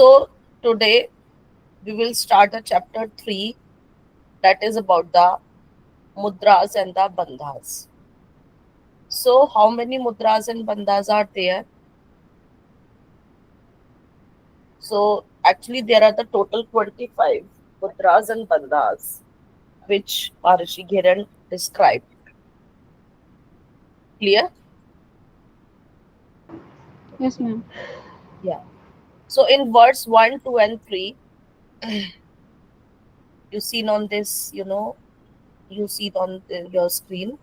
So today we will start a chapter 3 that is about the mudras and the bandhas. So how many mudras and bandhas are there? So actually there are the total 25 mudras and bandhas which Maharishi Ghiran described. Clear? Yes, ma'am. Yeah. So in verse 1, 2 and 3, you seen on this, you see it on your screen.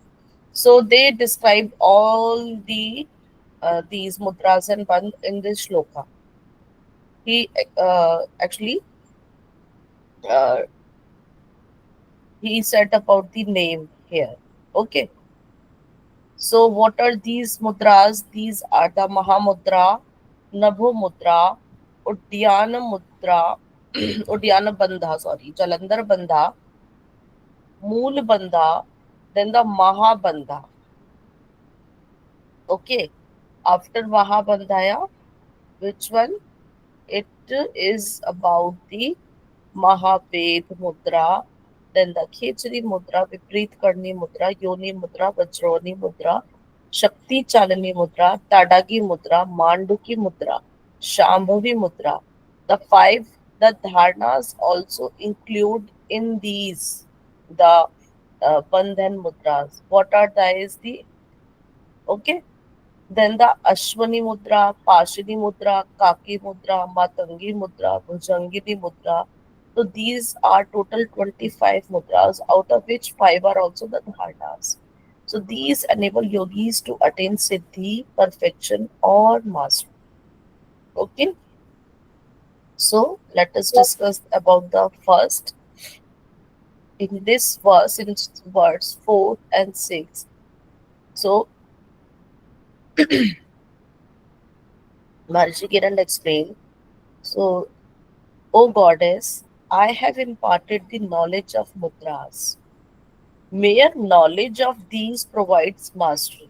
So they described all these mudras and bandh in this shloka. He actually uh, he said about the name here. Okay. So what are these mudras? These are the Mahamudra, Nabho Mudra, Udyana Mudra, Udyana Bandha, sorry, Jalandhar Bandha, Mool Bandha, then the Mahabandha. Okay. After Mahabandhaya, which one? It is about the Mahaved Mudra, then the Khechari Mudra, Viprit Karni Mudra, Yoni Mudra, Vajroni Mudra, Shakti Chalani Mudra, Tadagi Mudra, Manduki Mudra, Shambhavi Mudra. The five, the dharnas also include in these the Bandhan Mudras. What are these? The okay. Then the Ashwani Mudra, Pashini Mudra, Kaki Mudra, Matangi Mudra, Bhujangini Mudra. So these are total 25 mudras, out of which 5 are also the dharnas. So these enable yogis to attain siddhi, perfection, or mastery. Okay, so let us discuss about the first. In this verse, in verse 4 and 6. So Maharishi Kiran explained. So O goddess, I have imparted the knowledge of mudras. Mere knowledge of these provides mastery.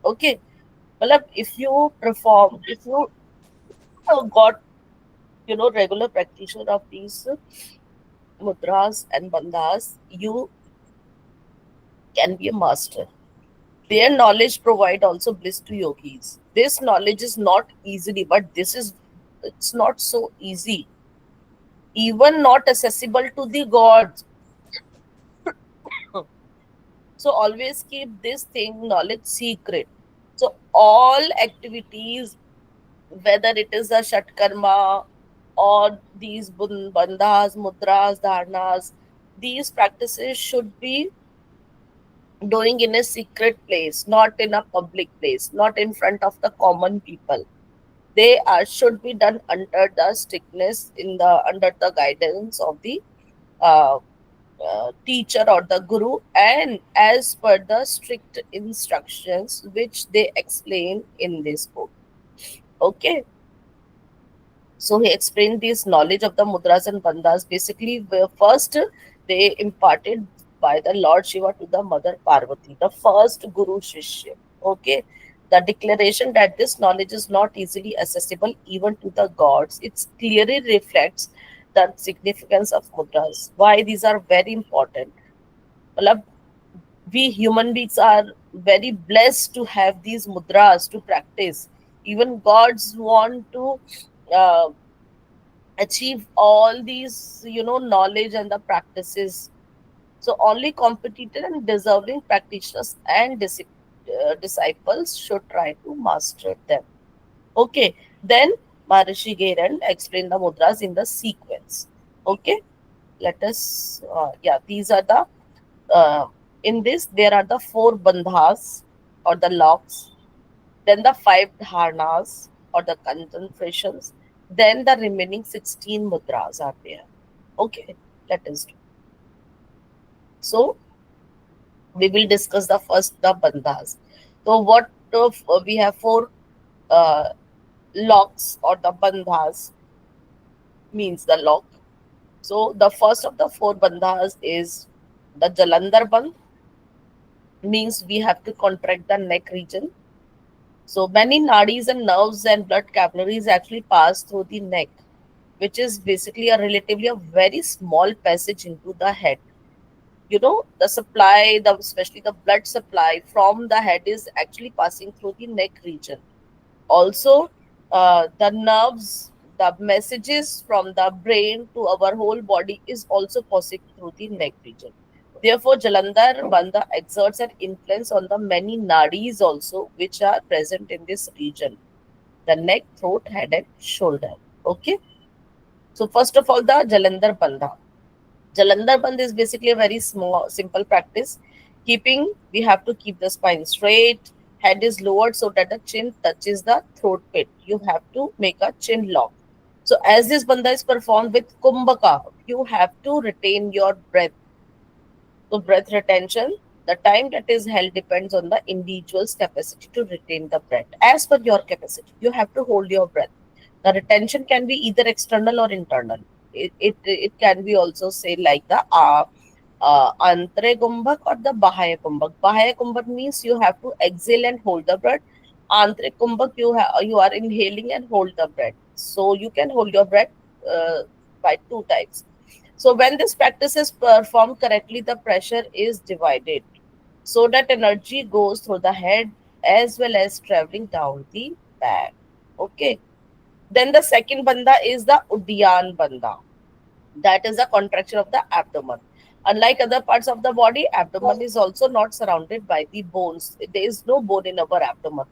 Okay. Well, if you perform, if you got, regular practitioner of these mudras and bandhas, you can be a master. Their knowledge provide also bliss to yogis. This knowledge is not easily, but it's not so easy. Even not accessible to the gods. So always keep this thing knowledge secret. So all activities, whether it is a shatkarma or these bandhas, mudras, dharnas, these practices should be doing in a secret place, not in a public place, not in front of the common people. They should be done under the strictness in the under the guidance of the uh, teacher or the guru, and as per the strict instructions which they explain in this book. Okay, so he explained this knowledge of the mudras and bandhas. Basically, first they imparted by the Lord Shiva to the Mother Parvati, the first Guru Shishya. Okay, the declaration that this knowledge is not easily accessible even to the gods. It clearly reflects the significance of mudras. Why these are very important. Matlab, we human beings are very blessed to have these mudras to practice. Even gods want to uh, achieve all these knowledge and the practices. So only competent and deserving practitioners and disciples should try to master them. Okay, then Maharishi Gheran explained the mudras in the sequence. Okay, let us yeah, these are the uh, in this there are the four bandhas or the locks, then the five dharnas or the concentrations, then the remaining 16 mudras are there. Okay, let us do. So we will discuss the first, the bandhas. So what we have four uh, locks or the bandhas means the lock. So the first of the four bandhas is the Jalandhar bandh, means we have to contract the neck region. So many nadis and nerves and blood capillaries actually pass through the neck. which is basically a relatively a very small passage into the head. The supply, the especially the blood supply from the head is actually passing through the neck region. Also, the nerves, the messages from the brain to our whole body is also passing through the neck region. Therefore, Jalandhar Bandha exerts an influence on the many nadis also, which are present in this region: the neck, throat, head, and shoulder. Okay. So, first of all, the Jalandhar Bandha. Jalandhar Bandh is basically a very small, simple practice. We have to keep the spine straight, head is lowered so that the chin touches the throat pit. You have to make a chin lock. So, as this bandha is performed with Kumbhaka, you have to retain your breath. So, breath retention, the time that is held depends on the individual's capacity to retain the breath. As per your capacity, you have to hold your breath. The retention can be either external or internal. It can be also say like the Antre Kumbhak or the Bahaya Kumbhak. Bahaya Kumbhak means you have to exhale and hold the breath. Antre Kumbhak, you are inhaling and hold the breath. So you can hold your breath uh, by two types. So when this practice is performed correctly, the pressure is divided so that energy goes through the head as well as traveling down the back. Okay. Then the second bandha is the Udyan bandha. That is a contraction of the abdomen. Unlike other parts of the body, abdomen is also not surrounded by the bones. There is no bone in our abdomen.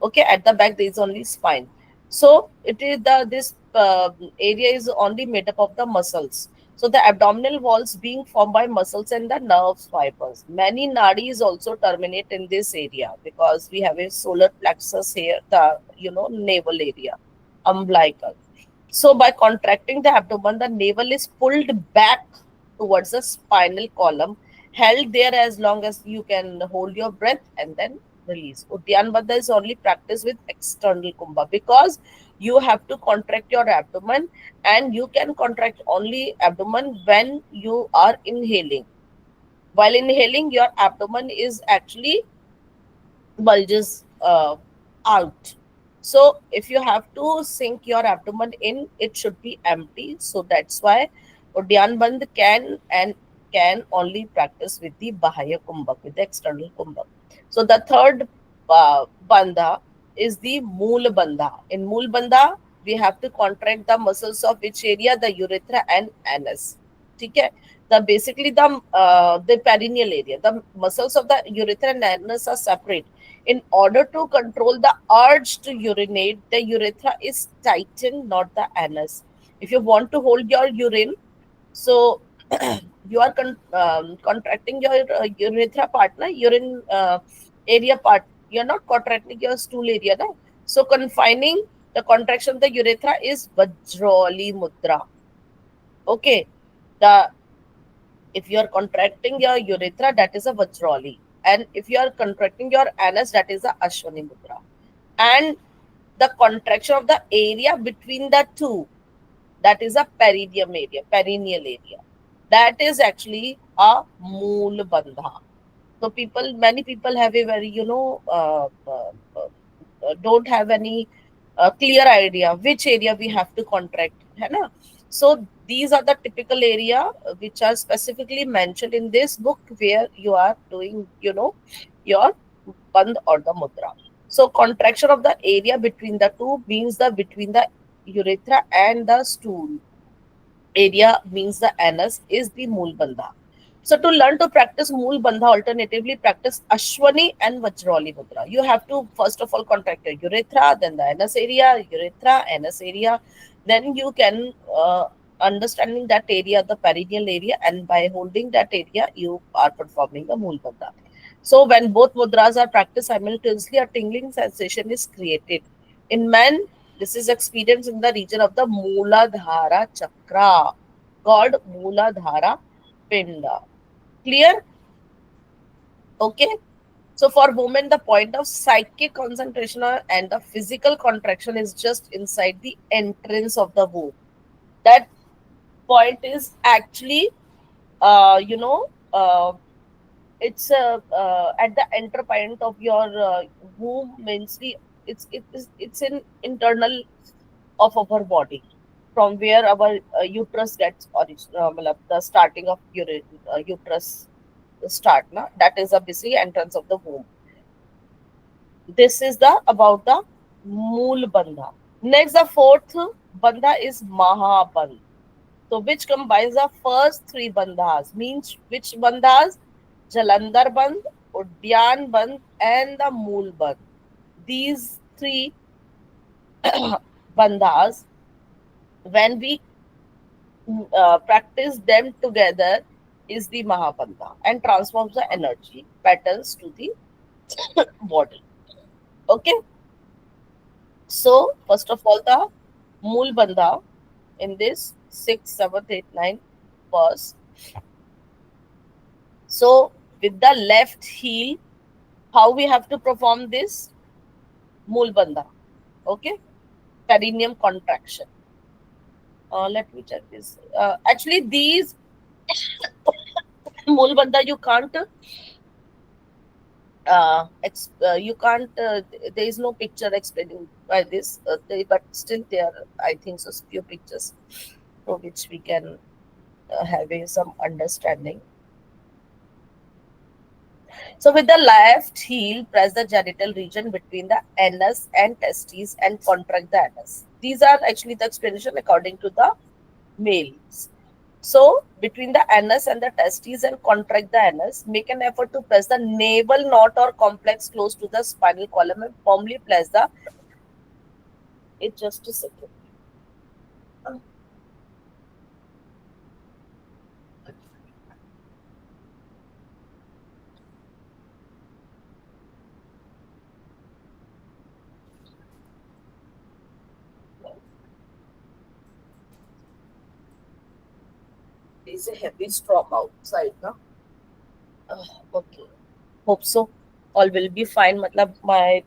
Okay, at the back there is only spine. So it is this area is only made up of the muscles. So the abdominal walls being formed by muscles and the nerve fibers. Many nadis also terminate in this area because we have a solar plexus here, the navel area, umbilical. So, by contracting the abdomen, the navel is pulled back towards the spinal column, held there as long as you can hold your breath and then release. Udyan Bandha is only practiced with external kumbha because you have to contract your abdomen, and you can contract only abdomen when you are inhaling. While inhaling, your abdomen is actually bulges out. So if you have to sink your abdomen in, it should be empty. So that's why Udyan Bandh can only practice with the Bahaya Kumbhak, with the external Kumbhak. So the third Bandha is the Mool Bandha. In Mool Bandha, we have to contract the muscles of which area? The urethra and anus. Okay? The perineal area, the muscles of the urethra and anus are separate. In order to control the urge to urinate, the urethra is tightened, not the anus. If you want to hold your urine, so you are contracting your urethra partner, urine area part. You are not contracting your stool area, no? So confining the contraction of the urethra is Vajroli Mudra. Okay, the if you are contracting your urethra, that is a Vajroli. And if you are contracting your anus, that is a Ashwani Mudra. And the contraction of the area between the two, that is a perineum area, perineal area. That is actually a Mool Bandha. So many people have a very, don't have any clear idea which area we have to contract. है ना? So these are the typical area which are specifically mentioned in this book where you are doing, your bandh or the mudra. So contraction of the area between the two means the between the urethra and the stool area means the anus is the mool bandha. So to learn to practice mool bandha, alternatively practice Ashwani and Vajroli mudra. You have to first of all contract your urethra, then the anus area, urethra, anus area. Then you can understanding that area, the perineal area, and by holding that area, you are performing the mool bandha. So when both mudras are practiced simultaneously, a tingling sensation is created. In men, this is experienced in the region of the Mooladhara Chakra, called Mooladhara Pinda. Clear? Okay. So for women, the point of psychic concentration and the physical contraction is just inside the entrance of the womb. That point is actually, uh, you know, uh, it's at the enter point of your womb. Means it's in internal of our body. from where our uterus gets the starting of uterus start na, that is a basically entrance of the womb. This is the about the mool bandha. Next, the fourth bandha is mahabandh, so which combines the first three bandhas, means which bandhas? Jalandhar bandh, Udyan bandh, and the mool bandh. These three bandhas, when we practice them together, is the Mahabandha and transforms the energy patterns to the body. Okay, so first of all, the Mool Bandha in this 6th, 7th, 8th, 9th verse. So, with the left heel, how we have to perform this Mool Bandha? Okay, perineum contraction. Let me check this. Actually, these Mool Bandha you can't you can't there is no picture explaining by this but still there I think so few pictures for which we can have some understanding. So with the left heel, press the genital region between the anus and testes and contract the anus. These are actually the explanation according to the males. So, between the anus and the testes and contract the anus, make an effort to press the navel knot or complex close to the spinal column and firmly press the. It just a second. There's a heavy storm outside, no? Okay. Hope so. All will be fine. Matlab, my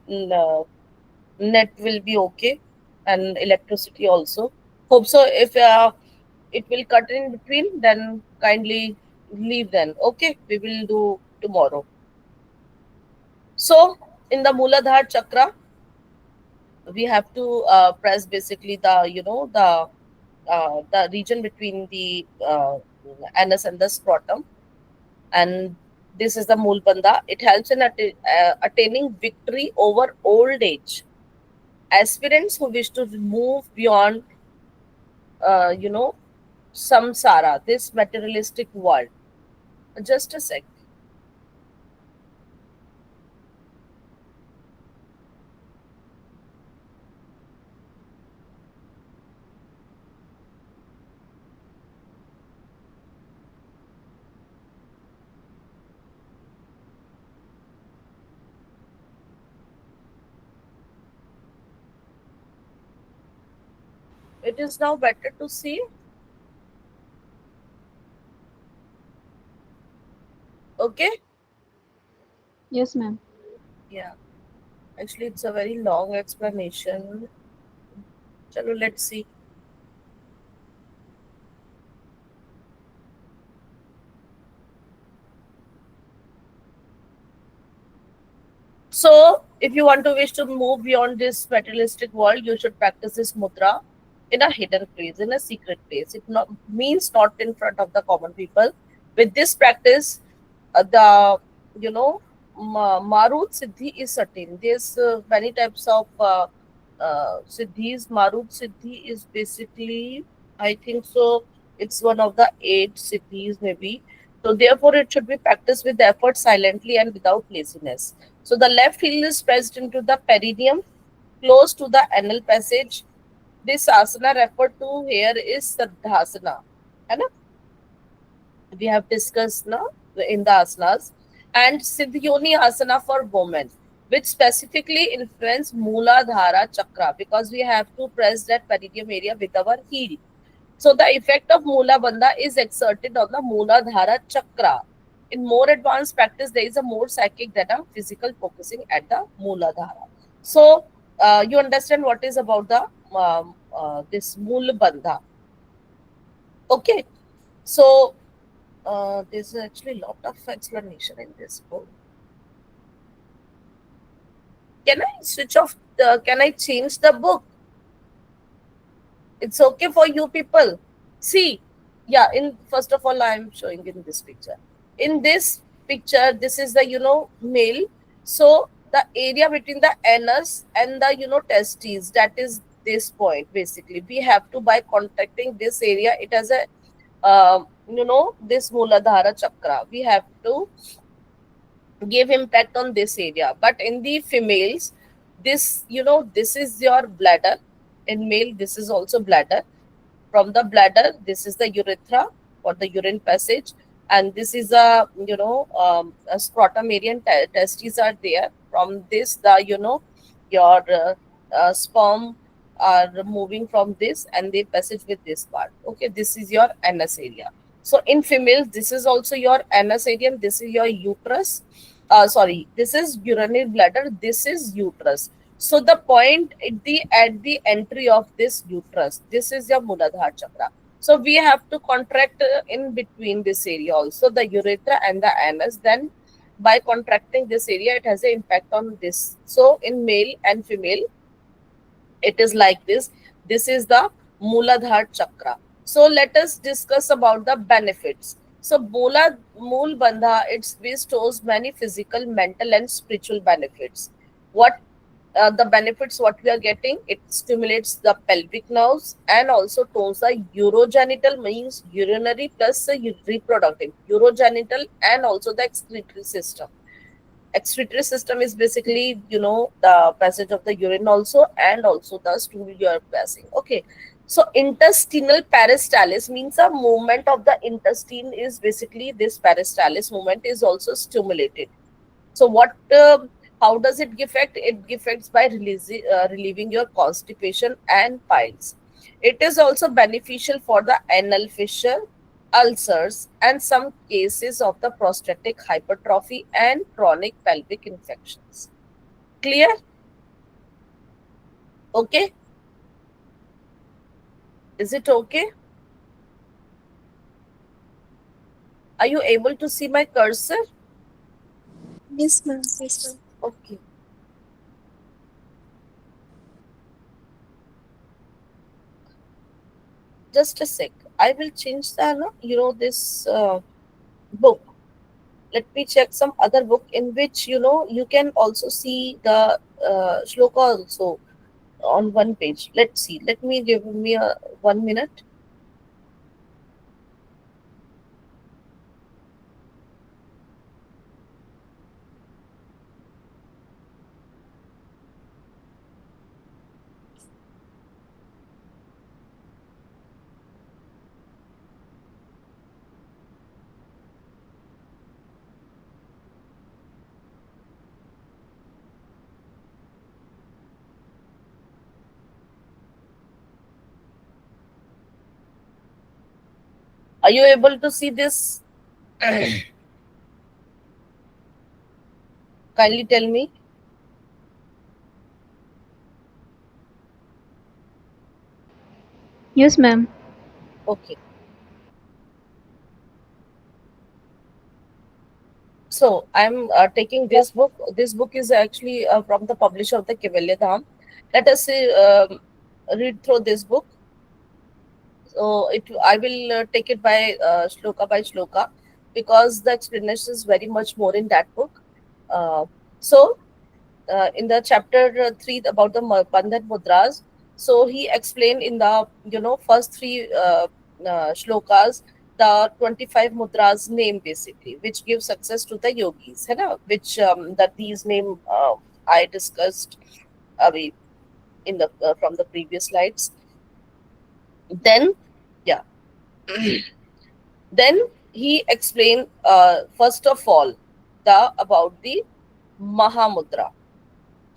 net will be okay and electricity also. Hope so. If it will cut in between, then kindly leave then. Okay, we will do tomorrow. So, in the Muladhara chakra, we have to press basically the region between the anus and the scrotum, and this is the Mulbandha. It helps in attaining victory over old age. Aspirants who wish to move beyond, uh, you know, samsara, this materialistic world. Just a sec. It is now better to see. Okay. Yes, ma'am. Yeah. Actually, it's a very long explanation. Chalo, let's see. So, if you want to wish to move beyond this materialistic world, you should practice this mudra in a hidden place, in a secret place. It not, means not in front of the common people. With this practice, the you know Marut Siddhi is certain. There's many types of Siddhis. Marut Siddhi is basically, I think so, it's one of the 8 Siddhis maybe. So therefore, it should be practiced with effort, silently and without laziness. So the left heel is pressed into the perineum, close to the anal passage. This asana referred to here is Siddhasana. है ना? We have discussed now in the asanas, and Siddhyoni asana for women, which specifically influence Mooladhara chakra because we have to press that perineum area with our heel. So the effect of Moola Bandha is exerted on the Mooladhara chakra. In more advanced practice, there is a more psychic than a physical focusing at the Mooladhara. So you understand what is about the this Mool Bandha. Okay, so there's actually a lot of explanation in this book. Can I switch off? Can I change the book? It's okay for you people. See, yeah, in first of all, I am showing in this picture. In this picture, this is the male. So the area between the anus and the testes, that is this point basically. We have to, by contracting this area, it has a this Muladhara chakra. We have to give impact on this area. But in the females, this this is your bladder. In male, this is also bladder. From the bladder, this is the urethra for the urine passage, and this is a scrotum area and testes are there. From this, the your sperm are moving from this and they passage with this part. Okay, this is your anus area. So in females, this is also your anus area and this is your uterus. Sorry, this is urinary bladder, this is uterus. So the point at the entry of this uterus, this is your Muladhara chakra. So we have to contract in between this area also, the urethra and the anus. Then by contracting this area, it has an impact on this. So in male and female, it is like this. This is the Muladhara chakra. So let us discuss about the benefits. So Mool Bandha, it bestows many physical, mental and spiritual benefits. What the benefits what we are getting? It stimulates the pelvic nerves and also tones the urogenital, means urinary plus reproductive, urogenital and also the excretory system. Excretory system is basically the passage of the urine also, and also the stool you are passing. Okay, so intestinal peristalsis means a movement of the intestine is basically this peristalsis movement is also stimulated. So what how does it affect? It affects by relieving your constipation and piles. It is also beneficial for the anal fissure, ulcers, and some cases of the prostatic hypertrophy and chronic pelvic infections. Clear? Okay. Is it okay? Are you able to see my cursor? Yes, ma'am. Yes, ma'am. Okay. Just a sec. I will change the this book. Let me check some other book in which you can also see the shloka also on one page. Let's see. Let me give me a 1 minute. Are you able to see this? Kindly tell me. Yes, ma'am. Okay. So I'm taking this book. This book is actually from the publisher of the Kevalya Dham. Let us see, read through this book. So I will take it by shloka, because the explanation is very much more in that book. So in the chapter 3 about the Bandhan Mudras, so he explained in the first three shlokas the 25 mudras name basically, which give success to the yogis, है ना? Which that these name I discussed away in the from the previous slides. Then yeah, then he explained first of all the about the Mahamudra.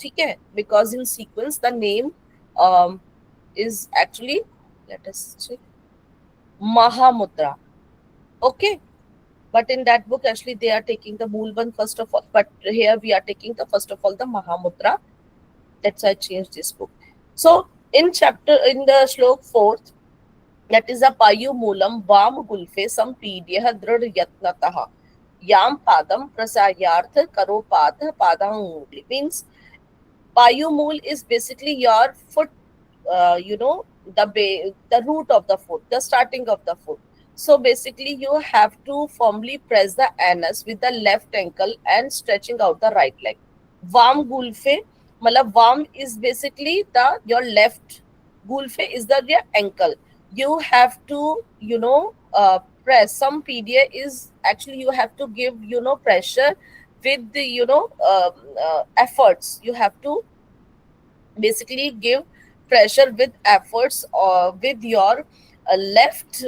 ठीक है, because in sequence the name is actually, let us check, Mahamudra. Okay, but in that book actually they are taking the Moolban first of all, but here we are taking the first of all the Mahamudra. That's why I changed this book. So in the shlok 4th, that is a payu moolam vam gulfe sampidya drid yatnatah yam padam prasayarth karo path padanguli, means payu mool is basically your foot, the root of the foot, the starting of the foot. So basically, you have to firmly press the anus with the left ankle and stretching out the right leg. Warm gulfe, matlab warm is basically the your left gulfe is the your ankle. You have to press. Some PDA is actually you have to give pressure with the efforts. You have to basically give pressure with efforts with your left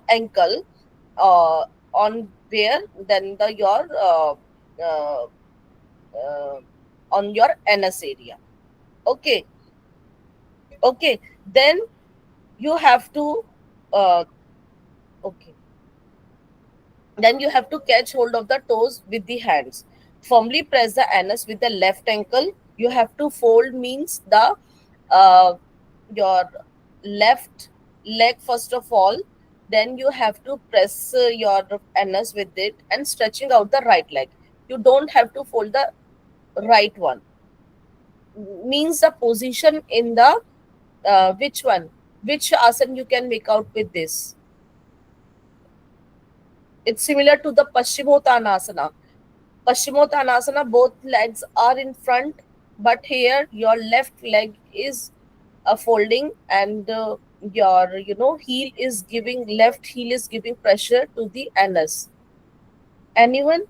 ankle uh, on where then the your uh, uh, on your anus area. Okay, okay, then you have to uh, okay, then you have to catch hold of the toes with the hands. Firmly press the anus with the left ankle. You have to fold means the uh, your left leg first of all. Then you have to press your anus with it and stretching out the right leg. You don't have to fold the right one. Means the position in the which one? Which asana you can make out with this? It's similar to the Paschimottanasana. Paschimottanasana, both legs are in front, but here your left leg is folding and your heel is giving left heel is giving pressure to the anus. Anyone?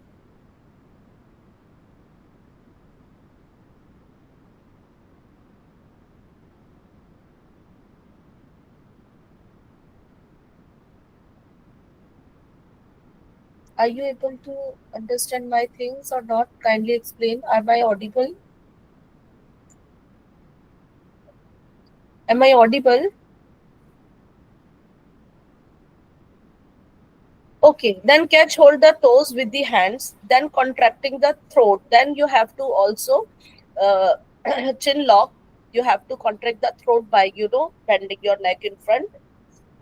Are you able to understand my things or not? Kindly explain. Am I audible? Am I audible? Okay, then catch hold the toes with the hands, then contracting the throat. Then you have to also uh, chin lock. You have to contract the throat by bending your neck in front,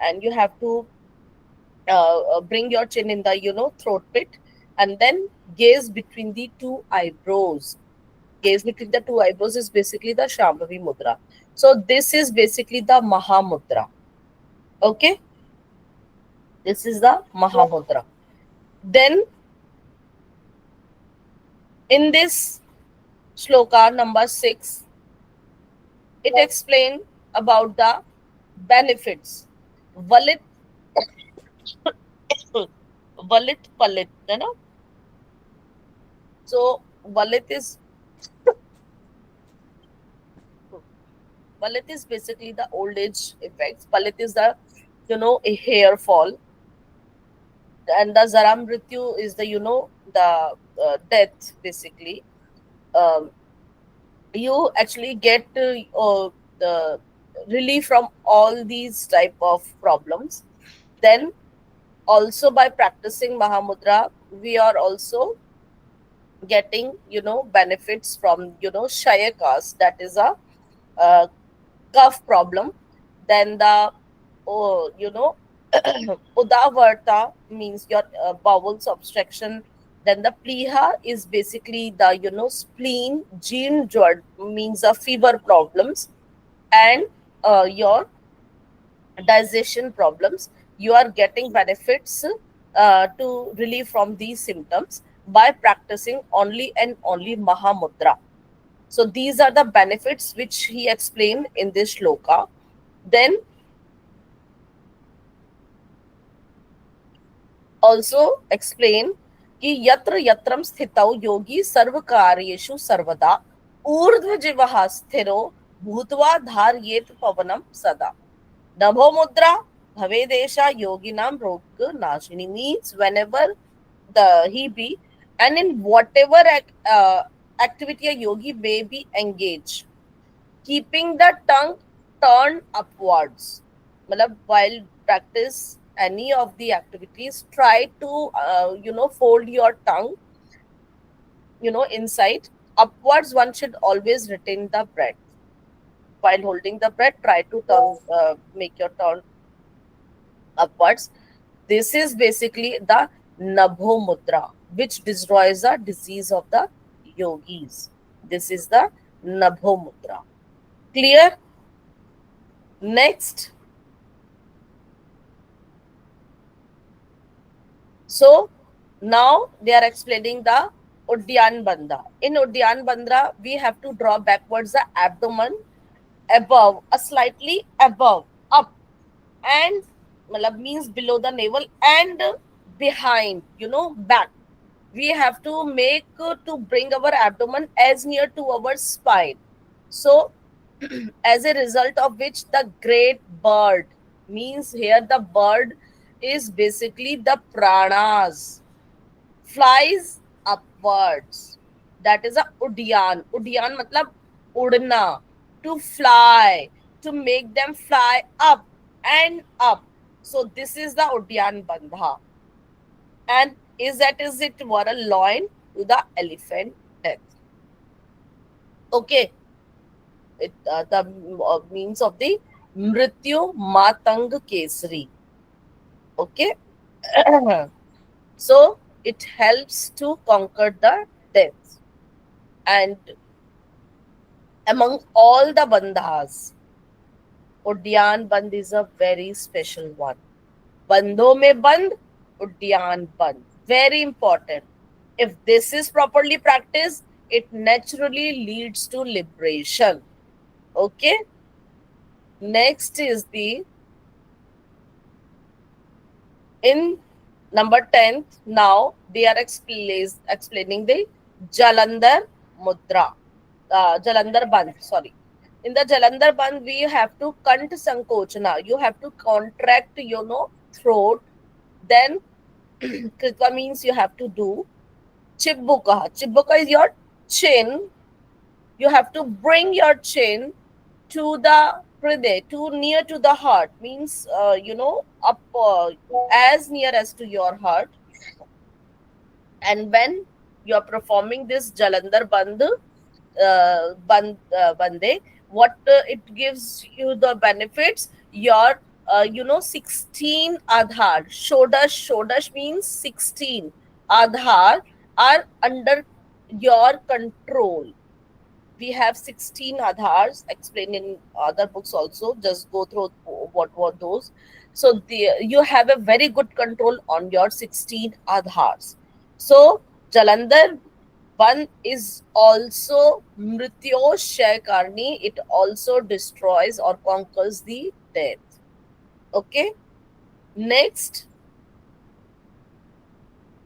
and you have to bring your chin in the throat pit, and then gaze between the two eyebrows. Gaze between the two eyebrows is basically the Shambhavi Mudra. So this is basically the Mahamudra. Okay, this is the Mahamudra. Then in this shloka number 6, it explained about the benefits. Valit, Valit Palit, So Valit is Palit is basically the old age effects. Palit is the a hair fall, and the Zaram Mrityu is the the death basically. Um, you actually get the relief from all these type of problems. Then also by practicing Mahamudra, we are also getting benefits from shayakas, that is a uh, cough problem. Then the udavarta means your bowels obstruction. Then the pliha is basically the spleen. Gene jod means the fever problems, and your digestion problems. You are getting benefits to relieve from these symptoms by practicing only and only Mahamudra. So these are the benefits which he explained in this shloka. Then also explain कि यत्र यत्रम स्थितौ योगी सर्व कार्येषु सर्वदा ऊर्ध्व जिवः स्थिरो भूत्वा धारयेत पवनम सदा. Nabho mudra bhavedesha yoginam rog nashini means whenever the he be and in whatever activity a yogi may be engaged, keeping the tongue turned upwards. Matlab, while practice any of the activities, try to fold your tongue inside upwards. One should always retain the breath. While holding the breath, try to make your tongue upwards. This is basically the Nabho Mudra, which destroys the disease of the yogis. This is the Nabho Mudra. Clear? Next, so now they are explaining the Udyan Bandha. In Udyan Bandha, we have to draw backwards the abdomen above, a slightly above, up, and malab means below the navel and behind, back. We have to make to bring our abdomen as near to our spine. So, as a result of which the great bird means here the bird is basically the pranas flies upwards. That is a udyan. Udyan matlab udna, to fly, to make them fly up and up. So this is the udyan bandha. And is it were a loin to the elephant death. Okay, the means of the mrityu matang kesari. Okay, so it helps to conquer the death. And among all the bandhas, Udyan Band is a very special one. Bandho mein band, Udyan Band. Very important. If this is properly practiced, it naturally leads to liberation. Okay. Next is the in number 10th. Now they are explaining the Jalandhar Mudra. Jalandhar Bandh, sorry. In the Jalandhar Bandh, we have to Kant Sankochana. You have to contract, throat. Then Kritva means you have to do Chibbuka. Chibbuka is your chin. You have to bring your chin to the Hriday, too near to the heart. Means, up as near as to your heart. And when you are performing this Jalandhar Bande, what it gives you the benefits, your 16 Adhar, Shodash means 16 Adhar are under your control. We have 16 Adhars explained in other books also. Just go through what were those. So you have a very good control on your 16 Adhars. So Jalandhar one is also Mrityoshaya Karni. It also destroys or conquers the death. Okay. Next.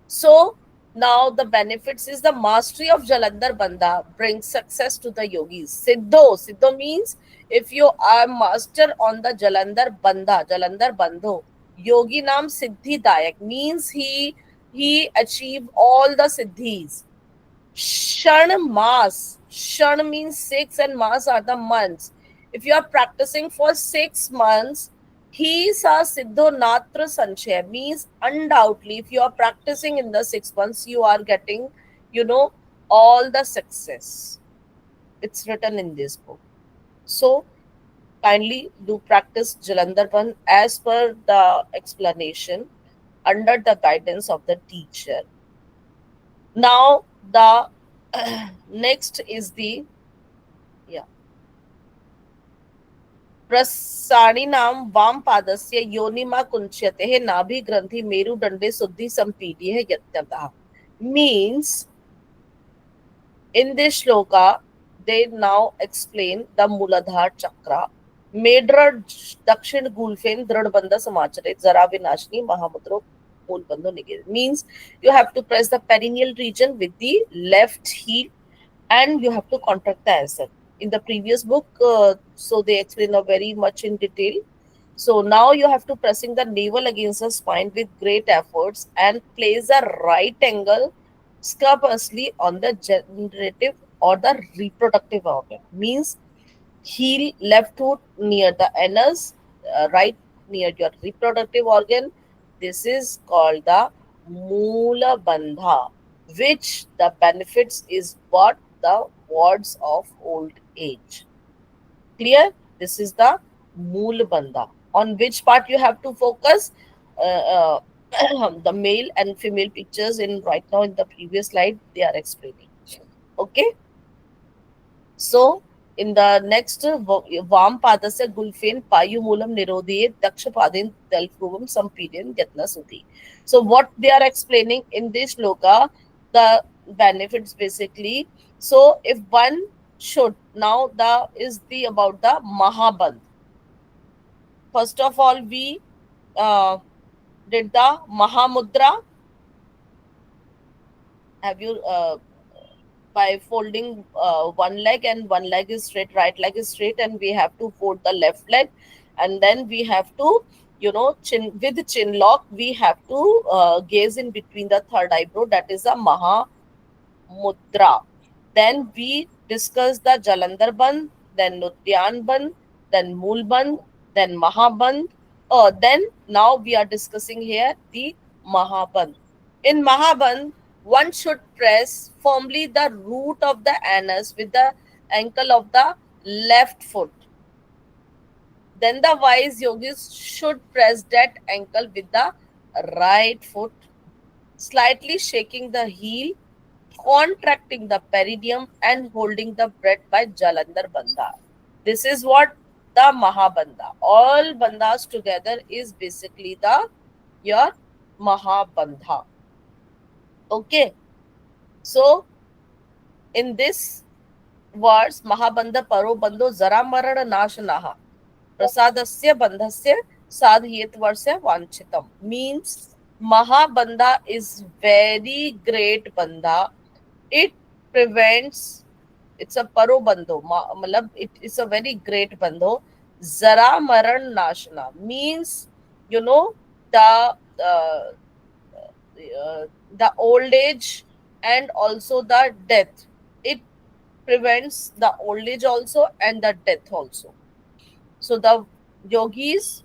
So now the benefits is the mastery of Jalandhar Bandha brings success to the yogis. Siddho means if you are master on the Jalandhar Bandho, yogi naam Siddhi Dayak means he achieved all the siddhis. Shan means 6 and mas are the months. If you are practicing for 6 months, he sa siddho natra sanchaya means undoubtedly if you are practicing in the 6 months, you are getting, all the success. It's written in this book. So kindly do practice Jalandhar Bandh as per the explanation under the guidance of the teacher. Now the next is the प्रसारिणाम वाम पादस्य योनिमा कुंच्यते नाभि ग्रंथि मेरुदंडे शुद्धि संपीड्य यत्यतः. Means in this shloka they now explain the Muladhara chakra. Medra Dakshin Gulfen Dradbandha Samachare Zara Vinashni Mahamudro Mulbandho Nigir. Means you have to press the perineal region with the left heel and you have to contract the ascent. In the previous book, so they explain very much in detail. So now you have to pressing the navel against the spine with great efforts and place a right angle scrupulously on the generative or the reproductive organ. Means heel left foot near the anus, right near your reproductive organ. This is called the Moola Bandha, which the benefits is what the wards of old age. Clear? This is the Mool Bandha. On which part you have to focus? The male and female pictures in right now in the previous slide they are explaining. Okay. So In the next, Vam Padasya Gulfen Payumulam Nirodhe Dakshapadin Delphuvam Sampirian Yatnasuti. So, what they are explaining in this shloka, the benefits basically. So, if one should, now the is the about the Mahabandh. First of all, we uh, did the Mahamudra. Have you by folding one leg, and one leg is straight, right leg is straight, and we have to fold the left leg, and then we have to, chin with chin lock, we have to gaze in between the third eyebrow. That is a Maha Mudra. Then we discuss the Jalandhar Bandh, then Nutyan Bandh, then Mool Bandh, then Mahabandh. Then now we are discussing here the Mahabandh. In Mahabandh, one should press firmly the root of the anus with the ankle of the left foot. Then the wise yogis should press that ankle with the right foot, slightly shaking the heel, contracting the perineum, and holding the breath by Jalandhar Bandha. This is what the Mahabandha. All bandhas together is basically the your Mahabandha. Okay. So in this verse, Mahabandha Paro Bandho Zara Marana Nashanaha Prasadasya Bandhasya Sadhyetvarsya Vanchitam means Mahabandha is very great bandha. It prevents, it's a paro bandho, malab it is a very great bandho. Zara maran nashna means, you know, the uh, the old age and also the death. It prevents the old age also and the death also. So the yogis,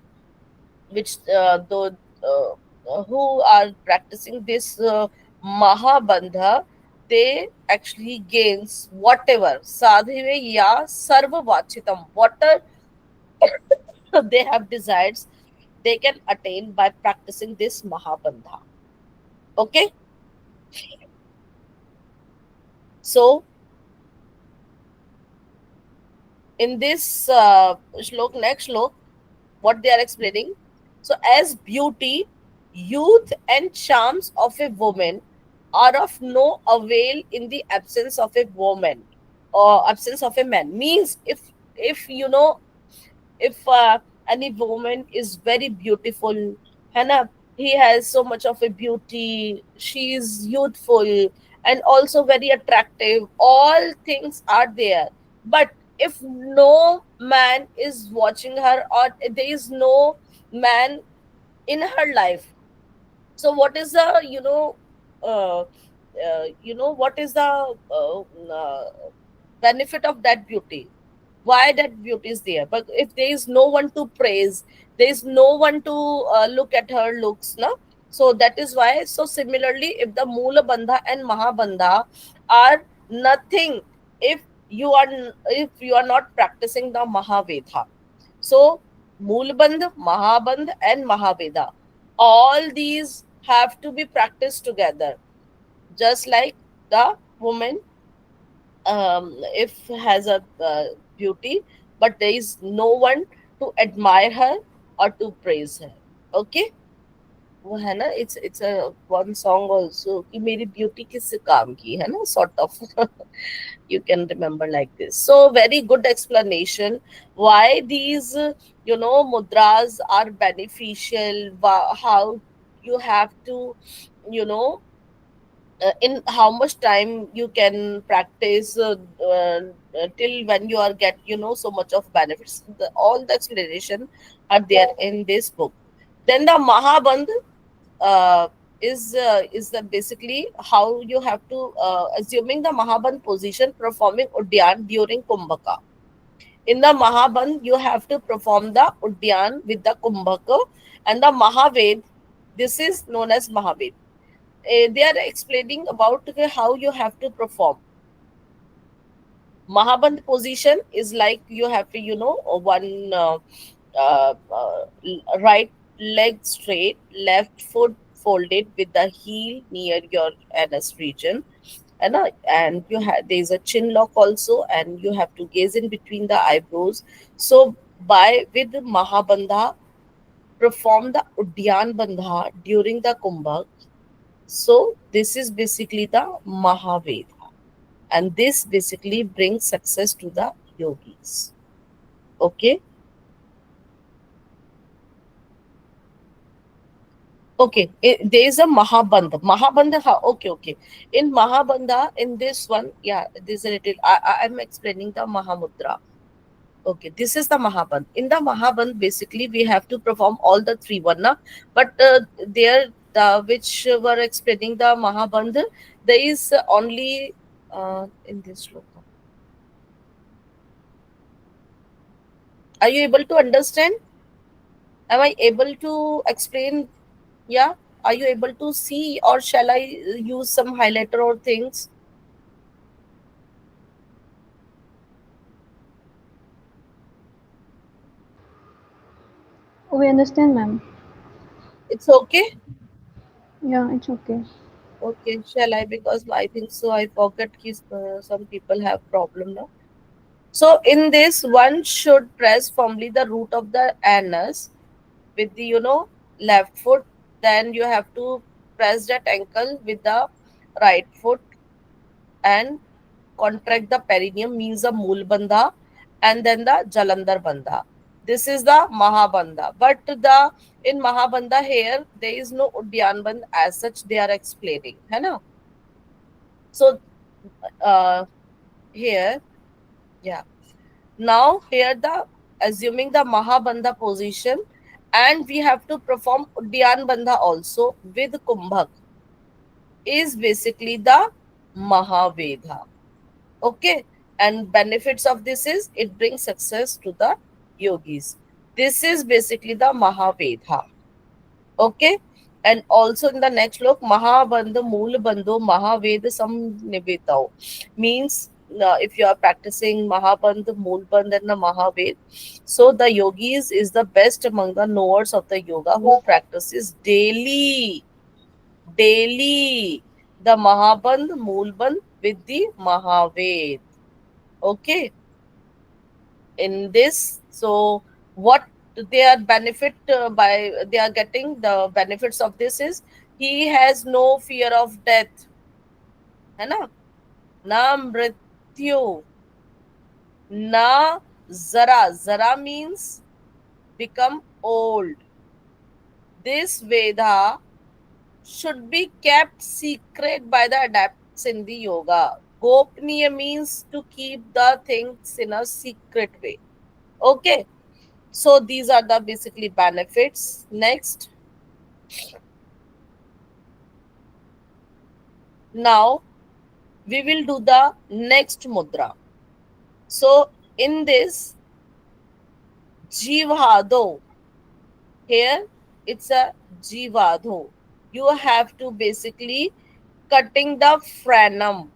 which who are practicing this Mahabandha, they actually gains whatever sadhive ya sarva vachitam, whatever they have desires, they can attain by practicing this Mahabandha. Okay, so in this shlok, next shlok, what they are explaining. So, as beauty, youth, and charms of a woman are of no avail in the absence of a woman or absence of a man. Means if you know, if any woman is very beautiful, Hannah, he has so much of a beauty, she is youthful and also very attractive, all things are there. But if no man is watching her, or there is no man in her life, so what is the, uh, what is the benefit of that beauty? Why that beauty is there? But if there is no one to praise, there is no one to look at her looks, no. So that is why. So similarly, if the Moola Bandha and Mahabandha are nothing, if you are not practicing the Mahaveda. So Moolbandh, Mahabandh, and Mahaveda, all these have to be practiced together. Just like the woman, if has a beauty, but there is no one to admire her or to praise her. Okay, वो है ना, it's a one song also कि मेरी beauty किससे काम की है ना, sort of. You can remember like this. So very good explanation why these mudras are beneficial, how you have to, you know in how much time you can practice, till when you are get so much of benefits. All the explanation are there in this book. Then the Mahabandh is the basically how you have to, assuming the Mahabandh position, performing Udyan during Kumbhaka. In the Mahabandh, you have to perform the Udyan with the Kumbhaka, and the Mahaved. This is known as Mahaved. They are explaining about how you have to perform. Mahabandh position is like you have to, one right leg straight, left foot folded with the heel near your anus region. है ना. And you have, there is a chin lock also, and you have to gaze in between the eyebrows. So by with Mahabandha, perform the Udyan Bandha during the Kumbhak. So this is basically the Mahaveda, and this basically brings success to the yogis. Okay. Okay, there is a Mahabandha. Mahabandha, okay, okay. In Mahabandha, in this one, yeah, this is a little. I'm explaining the Mahamudra. Okay, this is the Mahabandh. In the Mahabandh, basically, we have to perform all the three Varna, but there, the which were explaining the Mahabandh, there is only in this shloka. Are you able to understand? Am I able to explain? Yeah. Are you able to see, or shall I use some highlighter or things? We understand, ma'am. It's okay. Yeah, it's okay. Okay, shall I? Because I think so. I forget his. Some people have problem now. So in this, one should press firmly the root of the anus with the left foot. Then you have to press that ankle with the right foot and contract the perineum, means the Mool Bandha, and then the Jalandhar Bandha. This is the Mahabandha. But the in Mahabandha here there is no Udyan Bandh as such. They are explaining, है ना? So uh, here, yeah. Now here the assuming the Mahabandha position, and we have to perform Udyan Bandha also with Kumbhak, is basically the Mahaveda. Okay, and benefits of this is it brings success to the yogis. This is basically the Mahaveda. Okay, and also in the next look, Mahabandha Mool Bandho Mahaveda Samnivetao means if you are practicing Mahabandha, Mool Bandh, and the Mahaved, so the yogis is the best among the knowers of the yoga who practices daily the Mahabandh, Moolbandh with the Mahaved. Okay, in this, so what their benefit by they are getting the benefits of this is he has no fear of death, है ना, ना मृत्यु, na zara means become old. This Veda should be kept secret by the adepts in the yoga. Gopniya means to keep the things in a secret way. Okay, so these are the basically benefits. Next, now we will do the next mudra. So in this Jivado, here it's a Jivado. You have to basically cutting the frenum.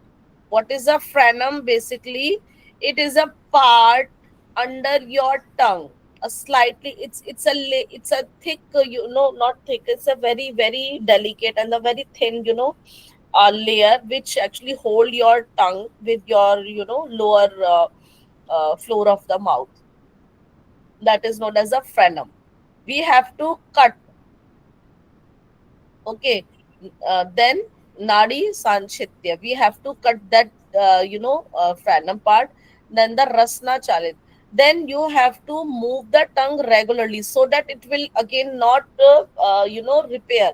What is a frenum? Basically, it is a part under your tongue. A slightly, it's a thick, not thick. It's a very very delicate and a very thin, layer which actually hold your tongue with your lower floor of the mouth. That is known as a frenum. We have to cut. Okay, then Nadi Sanchitya. We have to cut that, frenum part. Then the Rasna Chalit. Then you have to move the tongue regularly so that it will again not, repair.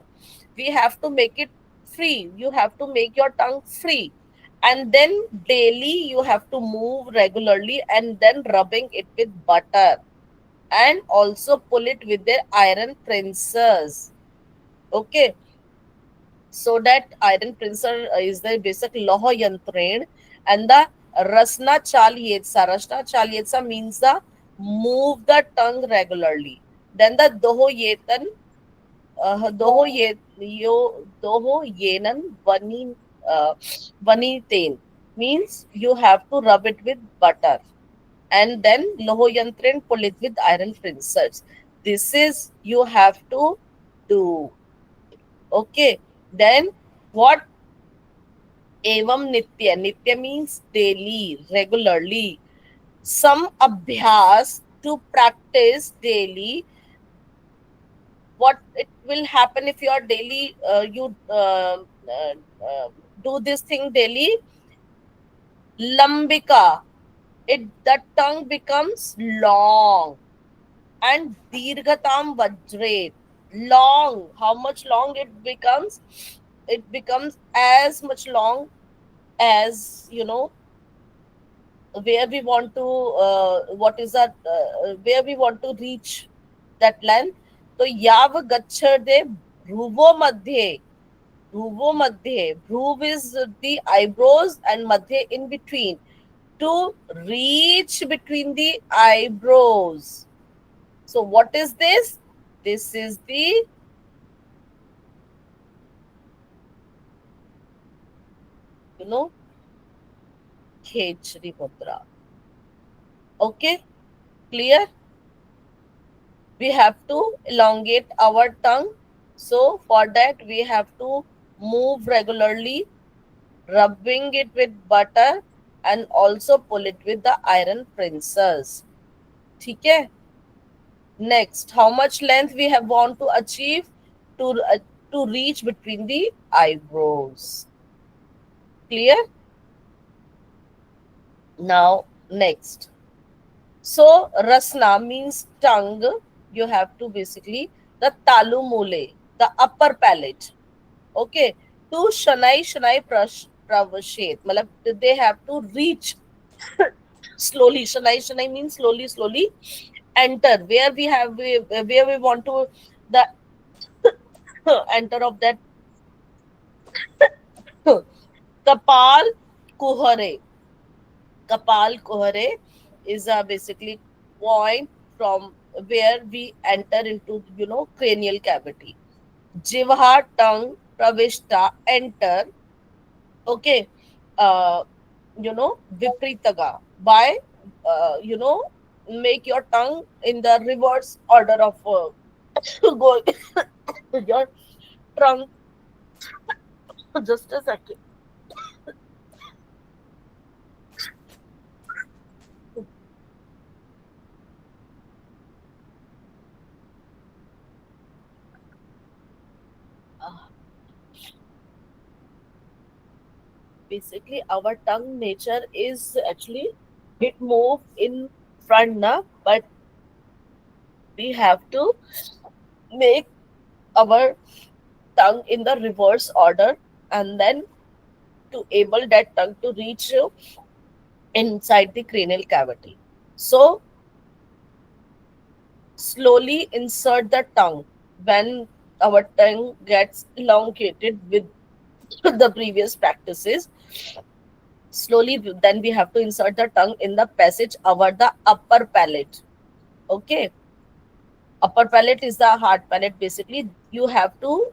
We have to make it free. You have to make your tongue free. And then daily you have to move regularly and then rubbing it with butter. And also pull it with their iron pincers. Okay, so that iron princer is the basic loho yantren, and the rasna chalyetsa means the move the tongue regularly. Then the doho yenan uh, vani ten means you have to rub it with butter, and then loho yantren pull it with iron pincers. This is you have to do. Okay, then what Evam nitya. Nitya means daily, regularly. Some abhyas, to practice daily. What it will happen if you are daily, you do this thing daily? Lambika. The tongue becomes long. And dirghatam vajret. Long. How much long it becomes? It becomes as much long as, where we want to, what is that, where we want to reach that length. So yav gachade bhruvo madhye. Bhruvo madhye. Bhruv is the eyebrows and madhye in between. To reach between the eyebrows. So what is this? This is the, you know, Khechri Mudra. Okay, clear? We have to elongate our tongue. So for that we have to move regularly, rubbing it with butter and also pull it with the iron pincers. Okay. Next, how much length we have want to achieve to to reach between the eyebrows. Clear? Now next. So rasna means tongue. You have to basically the talu mole, the upper palate. Okay. To shanai pravashet. Malab they have to reach slowly. Shanai means slowly, slowly enter. Where we want to the enter of that kapal kuhare. Kapal kuhare is a basically point from where we enter into, cranial cavity. Jivha, tongue, pravishta, enter. Okay. uh Vipritaga, by, you know make your tongue in the reverse order of, going your trunk. Just a second. Uh, Basically our tongue nature is actually it move in front now, but we have to make our tongue in the reverse order, and then to able that tongue to reach inside the cranial cavity. So slowly insert the tongue. When our tongue gets elongated with the previous practices, slowly then we have to insert the tongue in the passage over the upper palate. Okay. Upper palate is the hard palate. Basically you have to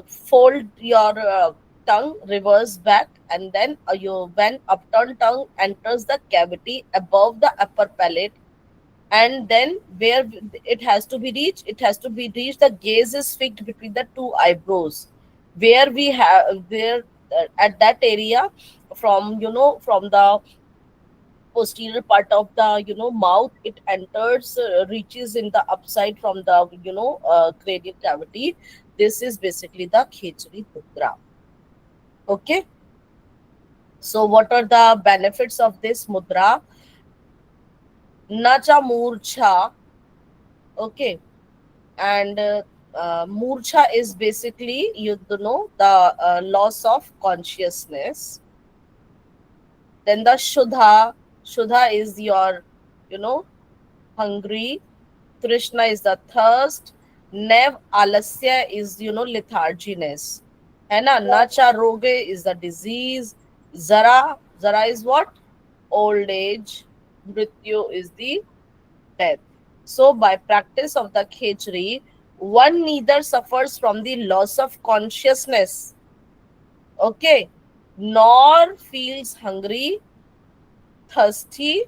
fold your tongue reverse back, and then when upturned tongue enters the cavity above the upper palate, and then where it has to be reached, the gaze is fixed between the two eyebrows, where we have where at that area, from the posterior part of the, mouth, it enters, reaches in the upside from the, cranial cavity. This is basically the Khechari Mudra. Okay. So what are the benefits of this mudra? Nacha murcha. Okay. And murcha is basically, the loss of consciousness. Then the shuddha is your, you know hungry. Trishna is the thirst. Nev alasya is, letharginess. है ना? Nacha roge is the disease. Zara is what? Old age. Mrityu is the death. So by practice of the khechri, one neither suffers from the loss of consciousness, okay, nor feels hungry, thirsty,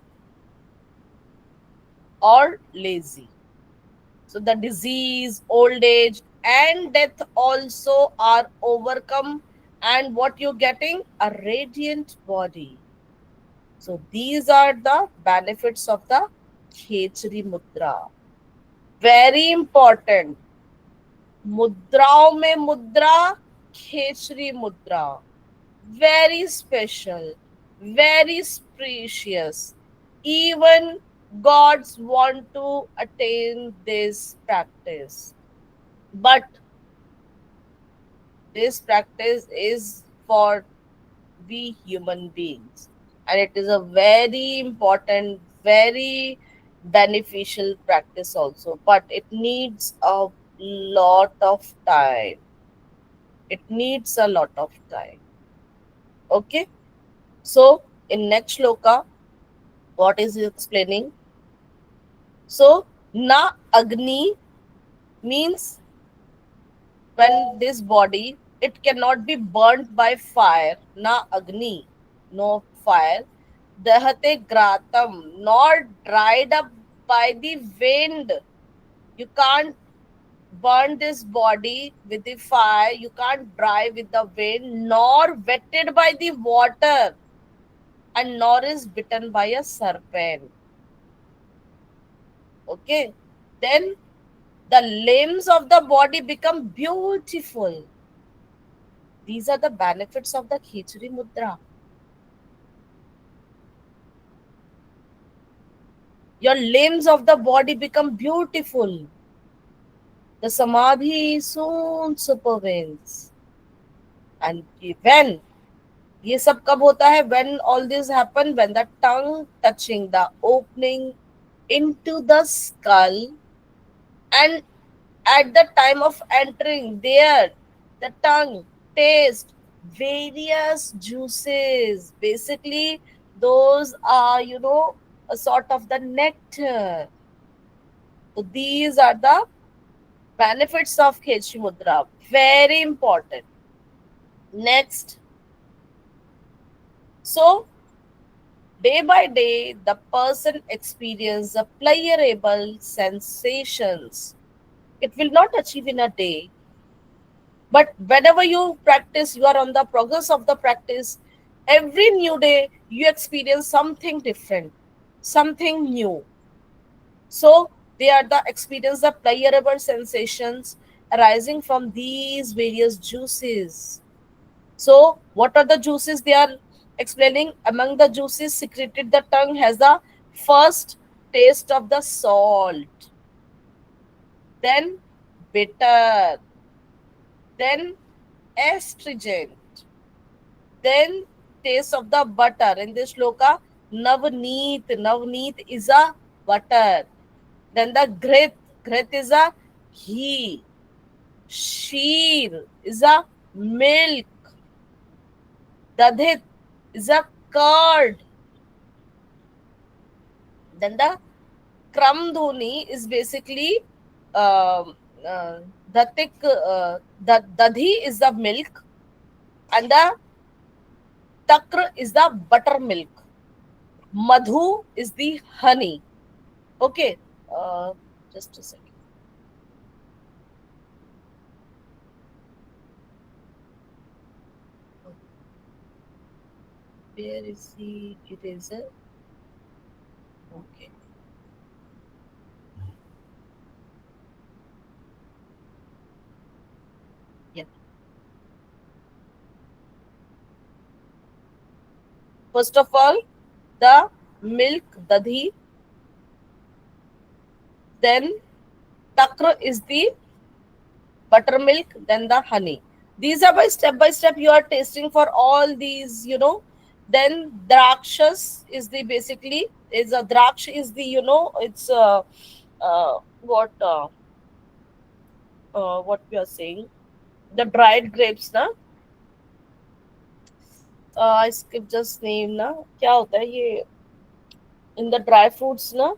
or lazy. So the disease, old age, and death also are overcome and what you're getting, a radiant body. So these are the benefits of the Khechari Mudra. Very important. मुद्राओं में मुद्रा, खेचरी मुद्रा, very special, very precious. Even gods want to attain this practice, but this practice is for we human beings, and it is a very important, very beneficial practice also, but it needs a lot of time. It needs a lot of time. Okay, so in next shloka, what is he explaining? So na agni means when this body, it cannot be burnt by fire. Na agni, no fire. Dahate gratam, not dried up by the wind. You can't burn this body with the fire, you can't dry with the wind, nor wetted by the water, and nor is bitten by a serpent. Okay, then the limbs of the body become beautiful. These are the benefits of the Khichdi Mudra. Your limbs of the body become beautiful. The Samadhi soon supervenes. And when ये सब कब होता है? When all this happen, when the tongue touching the opening into the skull, and at the time of entering there, the tongue taste various juices. Basically, those are, a sort of the nectar. So these are the benefits of Khechi Mudra. Very important. Next. So day by day, the person experiences a pleasurable sensations. It will not achieve in a day, but whenever you practice, you are on the progress of the practice. Every new day, you experience something different, something new. So they are the experience the pleasurable sensations arising from these various juices. So, what are the juices they are explaining? Among the juices secreted, the tongue has the first taste of the salt, then bitter, then astringent, then taste of the butter. In this shloka, Navneet, Navneet is a butter. Then the Grit is a ghee. Sheer is a milk. Dadhit is a curd. Then the Kramdhuni is basically um the thick, the Dadhi is the milk, and the Takr is the buttermilk. Madhu is the honey. Okay, just a second. Where is the eraser? Okay. Yeah. First of all, the milk, dadhi, then takra is the buttermilk, then the honey. These are by step you are tasting for all these, Then drakshas is the basically is a draksh is the, it's what we are saying, the dried grapes na. I skip just name na, क्या होता है ये in the dry fruits na.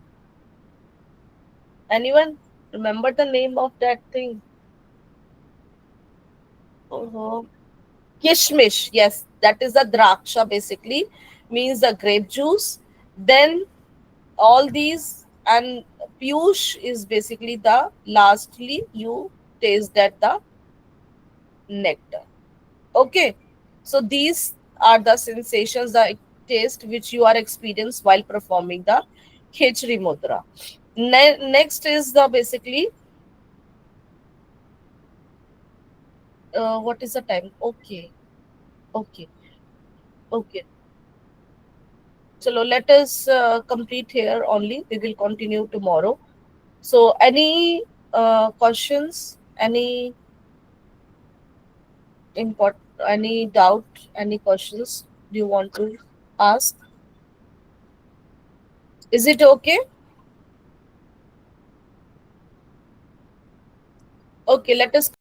Anyone remember the name of that thing? uh Kishmish, yes, that is the draksha basically, means the grape juice. Then all these, and piyush is basically the lastly you taste that the nectar. Okay. So these are the sensations, the taste which you are experiencing while performing the Khechri Mudra. Next is the basically what is the time? Okay, okay, okay. So let us complete here only. We will continue tomorrow. So any questions? Any import? Any doubt? Any questions? Do you want to ask? Is it okay? Okay, let us